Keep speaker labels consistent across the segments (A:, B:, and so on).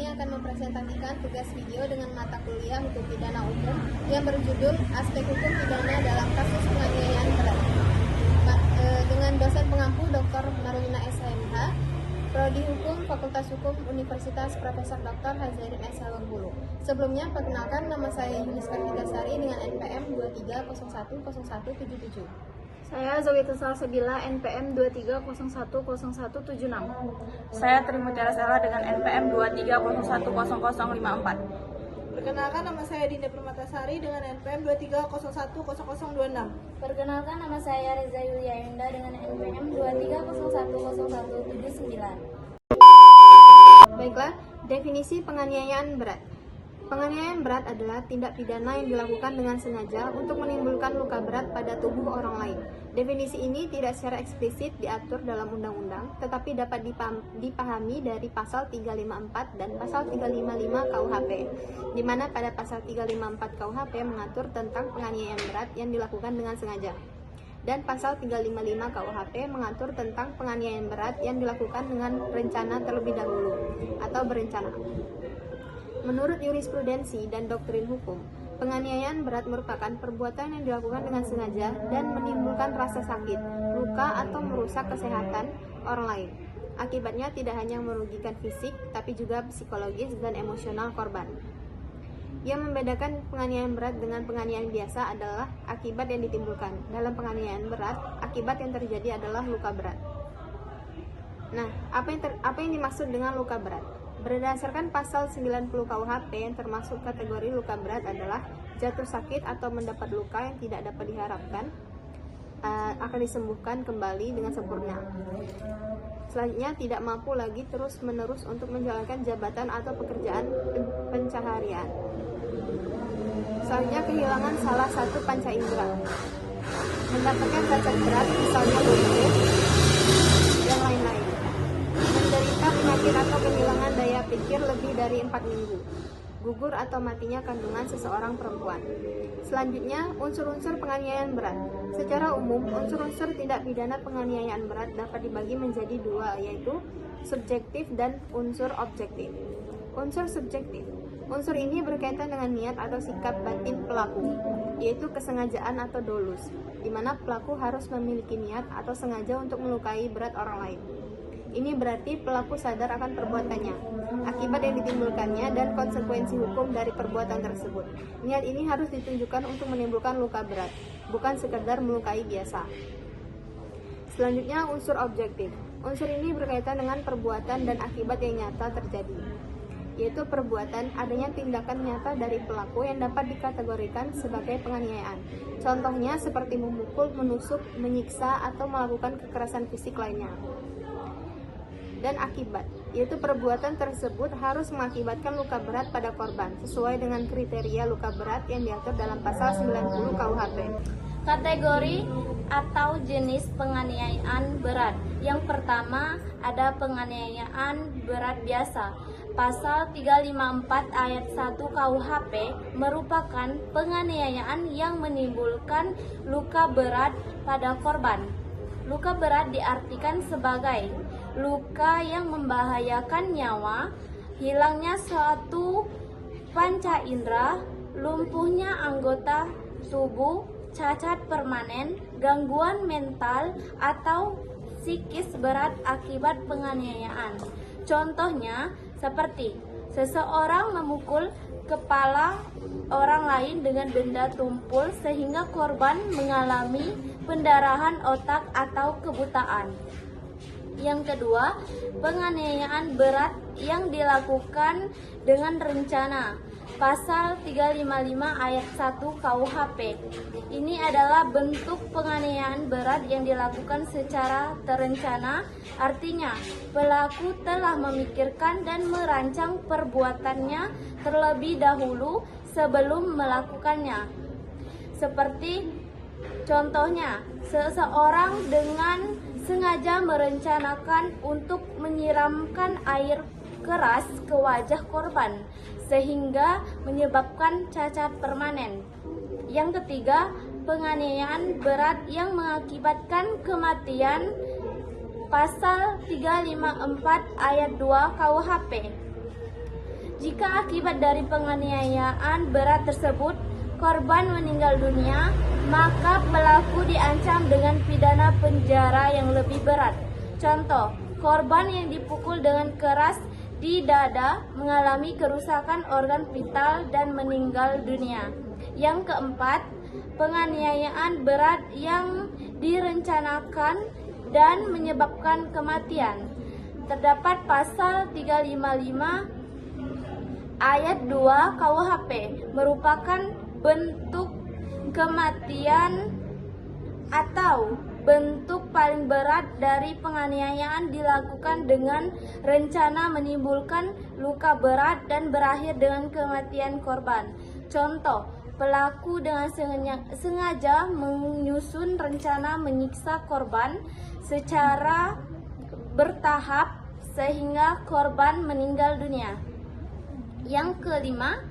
A: akan mempresentasikan tugas video dengan mata kuliah Hukum Pidana Umum yang berjudul Aspek Hukum Pidana dalam Kasus Penganiayaan Berat dengan dosen pengampu Dr. Marulina SMH, Prodi Hukum Fakultas Hukum Universitas Profesor Dr. Hazarim S. Bengkulu. Sebelumnya, perkenalkan, nama saya Yunis Kartigasari dengan NPM 23010177.
B: Saya Zowitul Salsabila, NPM 23010176.
C: Saya Trimutiara Sela dengan NPM 23010054.
D: Perkenalkan, nama saya Dinda Permatasari dengan NPM 23010026.
E: Perkenalkan, nama saya Reza Yulia Yunda dengan NPM 23010179.
A: Baiklah, definisi penganiayaan berat. Penganiayaan berat adalah tindak pidana yang dilakukan dengan sengaja untuk menimbulkan luka berat pada tubuh orang lain. Definisi ini tidak secara eksplisit diatur dalam undang-undang, tetapi dapat dipahami dari pasal 354 dan pasal 355 KUHP, di mana pada pasal 354 KUHP mengatur tentang penganiayaan berat yang dilakukan dengan sengaja. Dan pasal 355 KUHP mengatur tentang penganiayaan berat yang dilakukan dengan rencana terlebih dahulu atau berencana. Menurut jurisprudensi dan doktrin hukum, penganiayaan berat merupakan perbuatan yang dilakukan dengan sengaja dan menimbulkan rasa sakit, luka atau merusak kesehatan orang lain. Akibatnya tidak hanya merugikan fisik, tapi juga psikologis dan emosional korban. Yang membedakan penganiayaan berat dengan penganiayaan biasa adalah akibat yang ditimbulkan. Dalam penganiayaan berat, akibat yang terjadi adalah luka berat. Nah, apa yang dimaksud dengan luka berat? Berdasarkan pasal 90 KUHP yang termasuk kategori luka berat adalah jatuh sakit atau mendapat luka yang tidak dapat diharapkan akan disembuhkan kembali dengan sempurna. Selanjutnya, tidak mampu lagi terus-menerus untuk menjalankan jabatan atau pekerjaan pencaharian. Selanjutnya, kehilangan salah satu panca indera. Mendapatkan cacat berat, misalnya lumpuh, dan lain-lain. Menderita penyakit atau kehilangan daya pikir lebih dari 4 minggu. Gugur atau matinya kandungan seseorang perempuan. Selanjutnya, unsur-unsur penganiayaan berat. Secara umum, unsur-unsur tindak pidana penganiayaan berat dapat dibagi menjadi dua, yaitu subjektif dan unsur objektif. Unsur subjektif. Unsur ini berkaitan dengan niat atau sikap batin pelaku, yaitu kesengajaan atau dolus, di mana pelaku harus memiliki niat atau sengaja untuk melukai berat orang lain. Ini berarti pelaku sadar akan perbuatannya, akibat yang ditimbulkannya, dan konsekuensi hukum dari perbuatan tersebut. Niat ini harus ditunjukkan untuk menimbulkan luka berat, bukan sekedar melukai biasa. Selanjutnya, unsur objektif. Unsur ini berkaitan dengan perbuatan dan akibat yang nyata terjadi, yaitu perbuatan adanya tindakan nyata dari pelaku yang dapat dikategorikan sebagai penganiayaan. Contohnya seperti memukul, menusuk, menyiksa, atau melakukan kekerasan fisik lainnya. Dan akibat, yaitu perbuatan tersebut harus mengakibatkan luka berat pada korban sesuai dengan kriteria luka berat yang diatur dalam pasal 90 KUHP.
E: Kategori atau jenis penganiayaan berat. Yang pertama, ada penganiayaan berat biasa. Pasal 354 ayat 1 KUHP merupakan penganiayaan yang menimbulkan luka berat pada korban. Luka berat diartikan sebagai luka yang membahayakan nyawa, hilangnya suatu panca indera, lumpuhnya anggota tubuh, cacat permanen, gangguan mental, atau psikis berat akibat penganiayaan. Contohnya seperti seseorang memukul kepala orang lain dengan benda tumpul sehingga korban mengalami pendarahan otak atau kebutaan. Yang kedua, penganiayaan berat yang dilakukan dengan rencana. Pasal 355 ayat 1 KUHP. Ini adalah bentuk penganiayaan berat yang dilakukan secara terencana, artinya pelaku telah memikirkan dan merancang perbuatannya terlebih dahulu sebelum melakukannya. Seperti contohnya, seseorang dengan sengaja merencanakan untuk menyiramkan air keras ke wajah korban sehingga menyebabkan cacat permanen. Yang ketiga, penganiayaan berat yang mengakibatkan kematian. Pasal 354 ayat 2 KUHP. Jika akibat dari penganiayaan berat tersebut korban meninggal dunia, maka pelaku diancam dengan pidana penjara yang lebih berat. Contoh, korban yang dipukul dengan keras di dada mengalami kerusakan organ vital dan meninggal dunia. Yang keempat, penganiayaan berat yang direncanakan dan menyebabkan kematian. Terdapat pasal 355 ayat 2 KUHP merupakan bentuk kematian atau bentuk paling berat dari penganiayaan dilakukan dengan rencana menimbulkan luka berat dan berakhir dengan kematian korban. Contoh, pelaku dengan sengaja menyusun rencana menyiksa korban secara bertahap sehingga korban meninggal dunia. Yang kelima,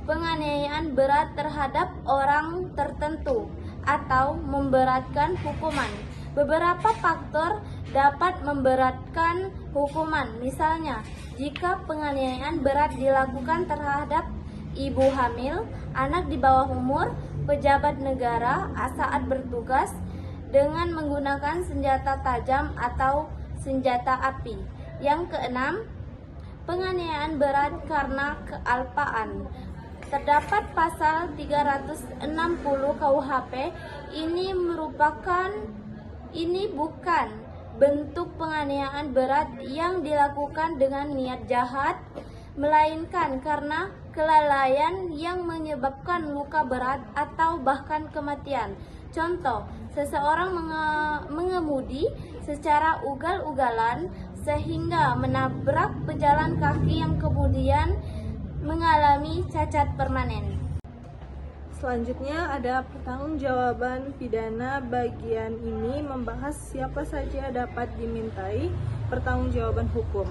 E: penganiayaan berat terhadap orang tertentu atau memberatkan hukuman. Beberapa faktor dapat memberatkan hukuman. Misalnya, jika penganiayaan berat dilakukan terhadap ibu hamil, anak di bawah umur, pejabat negara saat bertugas dengan menggunakan senjata tajam atau senjata api. Yang keenam, penganiayaan berat karena kealpaan. Terdapat pasal 360 KUHP. Ini bukan bentuk penganiayaan berat yang dilakukan dengan niat jahat, melainkan karena kelalaian yang menyebabkan luka berat atau bahkan kematian. Contoh, seseorang mengemudi secara ugal-ugalan sehingga menabrak pejalan kaki yang kemudian mengalami cacat permanen.
D: Selanjutnya ada pertanggungjawaban pidana. Bagian ini membahas siapa saja dapat dimintai pertanggungjawaban hukum.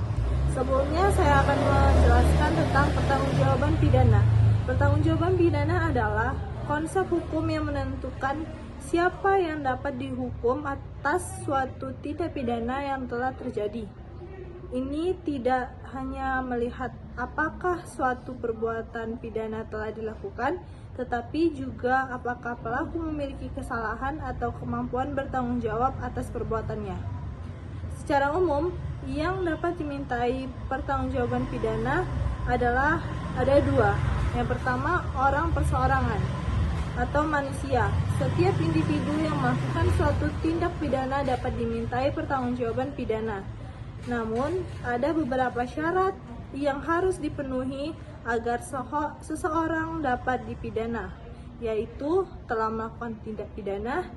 D: Sebelumnya saya akan menjelaskan tentang pertanggungjawaban pidana. Pertanggungjawaban pidana adalah konsep hukum yang menentukan siapa yang dapat dihukum atas suatu tindak pidana yang telah terjadi. Ini tidak hanya melihat apakah suatu perbuatan pidana telah dilakukan, tetapi juga apakah pelaku memiliki kesalahan atau kemampuan bertanggung jawab atas perbuatannya. Secara umum, yang dapat dimintai pertanggungjawaban pidana adalah ada dua. Yang pertama, orang perseorangan atau manusia. Setiap individu yang melakukan suatu tindak pidana dapat dimintai pertanggungjawaban pidana. Namun, ada beberapa syarat yang harus dipenuhi agar seseorang dapat dipidana, yaitu telah melakukan tindak pidana,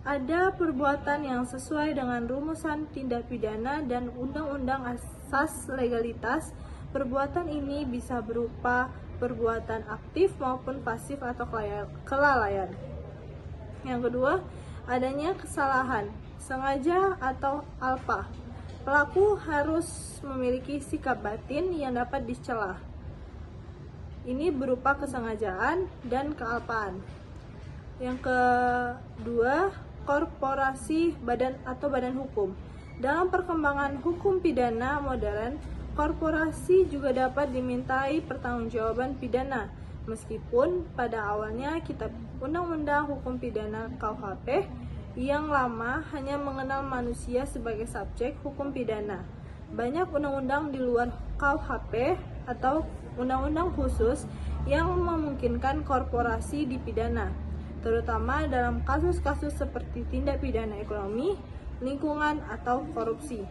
D: ada perbuatan yang sesuai dengan rumusan tindak pidana dan undang-undang asas legalitas. Perbuatan ini bisa berupa perbuatan aktif maupun pasif atau kelalaian. Yang kedua, adanya kesalahan, sengaja atau alpa. Pelaku harus memiliki sikap batin yang dapat dicela. Ini berupa kesengajaan dan kealpaan. Yang kedua, korporasi badan hukum. Dalam perkembangan hukum pidana modern, korporasi juga dapat dimintai pertanggungjawaban pidana. Meskipun pada awalnya kitab Undang-Undang Hukum Pidana KUHP yang lama hanya mengenal manusia sebagai subjek hukum pidana. Banyak undang-undang di luar KUHP atau undang-undang khusus yang memungkinkan korporasi dipidana, terutama dalam kasus-kasus seperti tindak pidana ekonomi, lingkungan, atau korupsi.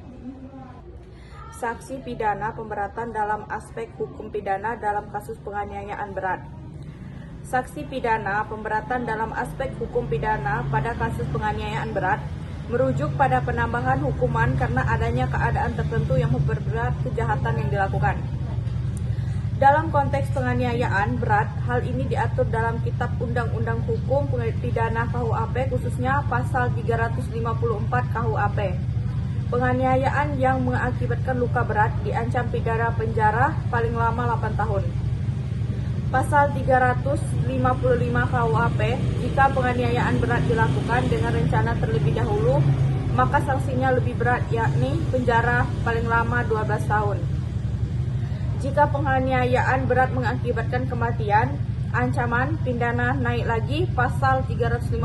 C: Saksi pidana pemberatan dalam aspek hukum pidana dalam kasus penganiayaan berat. Saksi pidana pemberatan dalam aspek hukum pidana pada kasus penganiayaan berat merujuk pada penambahan hukuman karena adanya keadaan tertentu yang memperberat kejahatan yang dilakukan. Dalam konteks penganiayaan berat, hal ini diatur dalam Kitab Undang-Undang Hukum Pidana KUHP, khususnya pasal 354 KUHP. Penganiayaan yang mengakibatkan luka berat diancam pidana penjara paling lama 8 tahun. Pasal 355 KUHP, jika penganiayaan berat dilakukan dengan rencana terlebih dahulu, maka sanksinya lebih berat, yakni penjara paling lama 12 tahun. Jika penganiayaan berat mengakibatkan kematian, ancaman pidana naik lagi pasal 354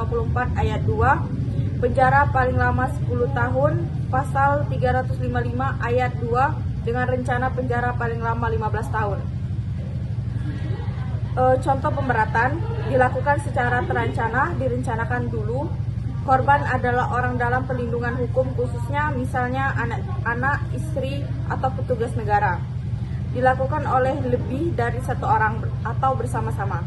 C: ayat 2, penjara paling lama 10 tahun, pasal 355 ayat 2 dengan rencana penjara paling lama 15 tahun. Contoh pemberatan dilakukan secara terencana, direncanakan dulu. Korban adalah orang dalam perlindungan hukum, khususnya misalnya anak, istri, atau petugas negara. Dilakukan oleh lebih dari satu orang atau bersama-sama.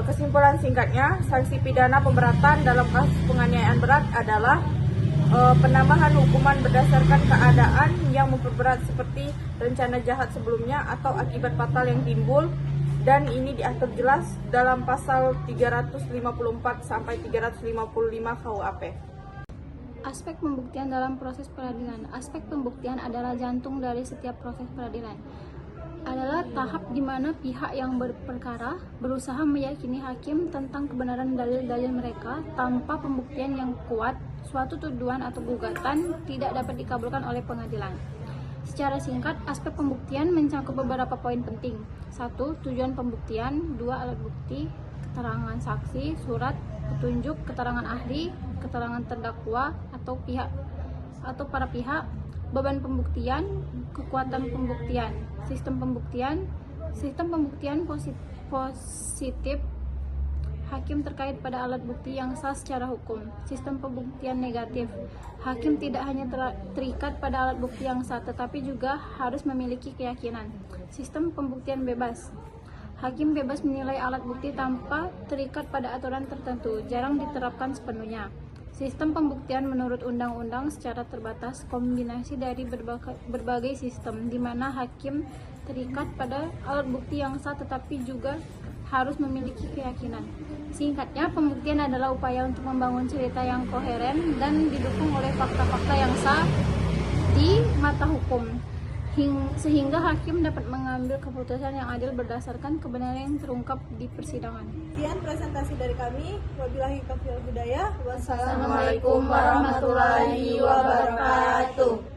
C: Kesimpulan singkatnya, sanksi pidana pemberatan dalam kasus penganiayaan berat adalah penambahan hukuman berdasarkan keadaan yang memperberat seperti rencana jahat sebelumnya atau akibat fatal yang timbul, dan ini diatur jelas dalam pasal 354 sampai 355 KUHP.
B: Aspek pembuktian dalam proses peradilan. Aspek pembuktian adalah jantung dari setiap proses peradilan. Adalah tahap di mana pihak yang berperkara berusaha meyakini hakim tentang kebenaran dalil-dalil mereka. Tanpa pembuktian yang kuat, suatu tuduhan atau gugatan tidak dapat dikabulkan oleh pengadilan. Secara singkat, aspek pembuktian mencakup beberapa poin penting. 1. Tujuan pembuktian. 2. Alat bukti, keterangan saksi, surat, petunjuk, keterangan ahli, keterangan terdakwa atau para pihak, beban pembuktian, kekuatan pembuktian, sistem pembuktian positif hakim terkait pada alat bukti yang sah secara hukum. Sistem pembuktian negatif, hakim tidak hanya terikat pada alat bukti yang sah, tetapi juga harus memiliki keyakinan. Sistem pembuktian bebas, hakim bebas menilai alat bukti tanpa terikat pada aturan tertentu, jarang diterapkan sepenuhnya. Sistem pembuktian menurut undang-undang secara terbatas, kombinasi dari berbagai sistem, di mana hakim terikat pada alat bukti yang sah tetapi juga harus memiliki keyakinan. Singkatnya, pembuktian adalah upaya untuk membangun cerita yang koheren dan didukung oleh fakta-fakta yang sah di mata hukum, sehingga hakim dapat mengambil keputusan yang adil berdasarkan kebenaran yang terungkap di persidangan.
D: Sekian presentasi dari kami. Wabillahi taufiq wal hidayah.
B: Wassalamualaikum warahmatullahi wabarakatuh.